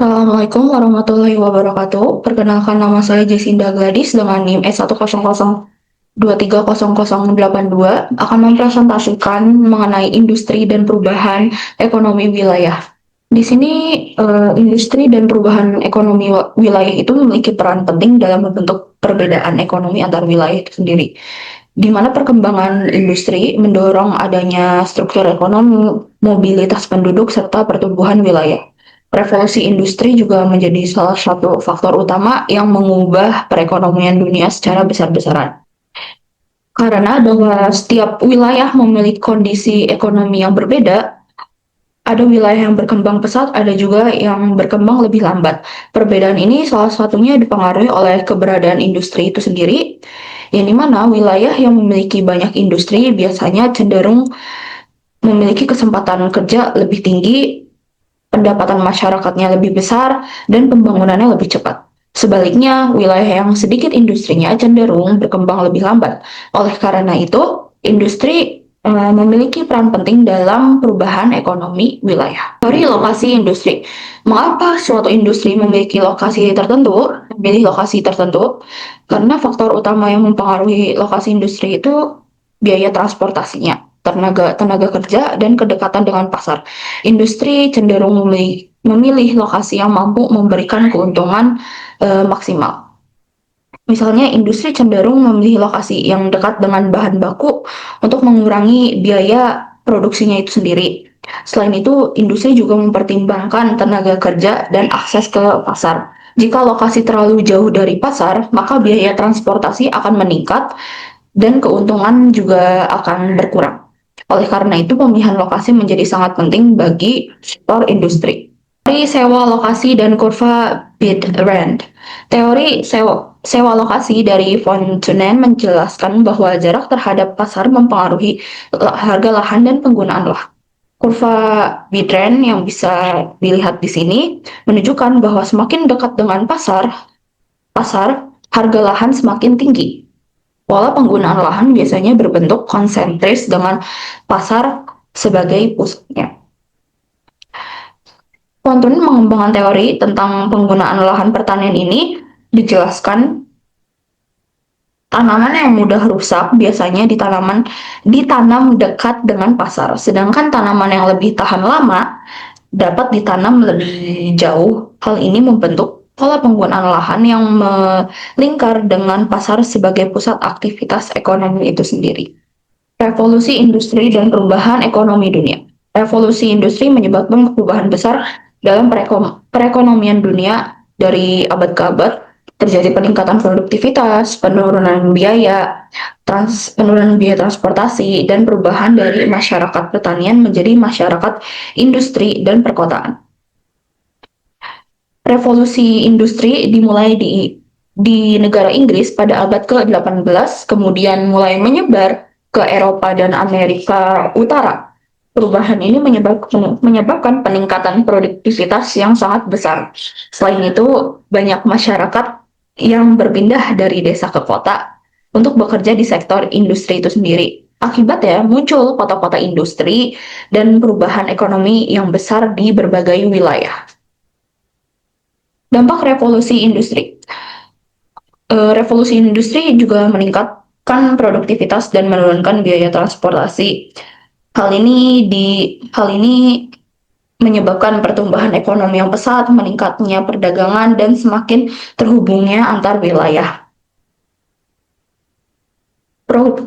Assalamualaikum warahmatullahi wabarakatuh. Perkenalkan, nama saya Jesinda Gladys dengan NIM S100230082 akan mempresentasikan mengenai industri dan perubahan ekonomi wilayah. Di sini industri dan perubahan ekonomi wilayah itu memiliki peran penting dalam membentuk perbedaan ekonomi antar wilayah itu sendiri, di mana perkembangan industri mendorong adanya struktur ekonomi, mobilitas penduduk, serta pertumbuhan wilayah. Revolusi industri juga menjadi salah satu faktor utama yang mengubah perekonomian dunia secara besar-besaran. Karena bahwa setiap wilayah memiliki kondisi ekonomi yang berbeda, ada wilayah yang berkembang pesat, ada juga yang berkembang lebih lambat. Perbedaan ini salah satunya dipengaruhi oleh keberadaan industri itu sendiri, yang dimana wilayah yang memiliki banyak industri biasanya cenderung memiliki kesempatan kerja lebih tinggi, pendapatan masyarakatnya lebih besar, dan pembangunannya lebih cepat. Sebaliknya, wilayah yang sedikit industrinya cenderung berkembang lebih lambat. Oleh karena itu, industri memiliki peran penting dalam perubahan ekonomi wilayah. Dari lokasi industri, mengapa suatu industri memiliki lokasi tertentu, memilih lokasi tertentu? Karena faktor utama yang mempengaruhi lokasi industri itu biaya transportasinya, tenaga tenaga kerja, dan kedekatan dengan pasar. Industri cenderung memilih lokasi yang mampu memberikan keuntungan maksimal. Misalnya, industri cenderung memilih lokasi yang dekat dengan bahan baku untuk mengurangi biaya produksinya itu sendiri. Selain itu, industri juga mempertimbangkan tenaga kerja dan akses ke pasar. Jika lokasi terlalu jauh dari pasar, maka biaya transportasi akan meningkat dan keuntungan juga akan berkurang. Oleh karena itu, pemilihan lokasi menjadi sangat penting bagi sektor industri. Teori sewa lokasi dan kurva bid rent. Teori sewa lokasi dari von Thunen menjelaskan bahwa jarak terhadap pasar mempengaruhi harga lahan dan penggunaan lahan. Kurva bid rent yang bisa dilihat di sini menunjukkan bahwa semakin dekat dengan pasar harga lahan semakin tinggi. Pola penggunaan lahan biasanya berbentuk konsentris dengan pasar sebagai pusatnya. Konturen mengembangkan teori tentang penggunaan lahan pertanian ini dijelaskan tanaman yang mudah rusak biasanya ditanam dekat dengan pasar, sedangkan tanaman yang lebih tahan lama dapat ditanam lebih jauh. Hal ini membentuk pola penggunaan lahan yang melingkar dengan pasar sebagai pusat aktivitas ekonomi itu sendiri. Revolusi industri dan perubahan ekonomi dunia. Revolusi industri menyebabkan perubahan besar dalam perekonomian dunia dari abad ke abad. Terjadi peningkatan produktivitas, penurunan biaya transportasi, dan perubahan dari masyarakat pertanian menjadi masyarakat industri dan perkotaan. Revolusi industri dimulai di negara Inggris pada abad ke-18, kemudian mulai menyebar ke Eropa dan Amerika Utara. Perubahan ini menyebabkan peningkatan produktivitas yang sangat besar. Selain itu, banyak masyarakat yang berpindah dari desa ke kota untuk bekerja di sektor industri itu sendiri. Akibatnya muncul kota-kota industri dan perubahan ekonomi yang besar di berbagai wilayah. Dampak revolusi industri. Revolusi industri juga meningkatkan produktivitas dan menurunkan biaya transportasi. Hal ini menyebabkan pertumbuhan ekonomi yang pesat, meningkatnya perdagangan, dan semakin terhubungnya antar wilayah.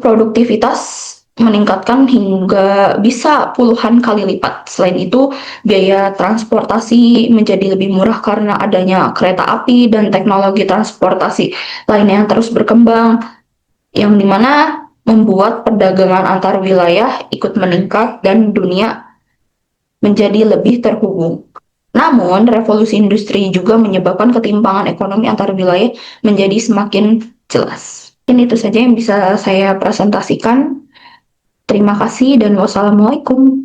Produktivitas meningkatkan hingga bisa puluhan kali lipat. Selain itu, biaya transportasi menjadi lebih murah karena adanya kereta api dan teknologi transportasi lainnya yang terus berkembang, yang dimana membuat perdagangan antar wilayah ikut meningkat dan dunia menjadi lebih terhubung. Namun, revolusi industri juga menyebabkan ketimpangan ekonomi antar wilayah menjadi semakin jelas. Ini itu saja yang bisa saya presentasikan. Terima kasih dan wassalamualaikum.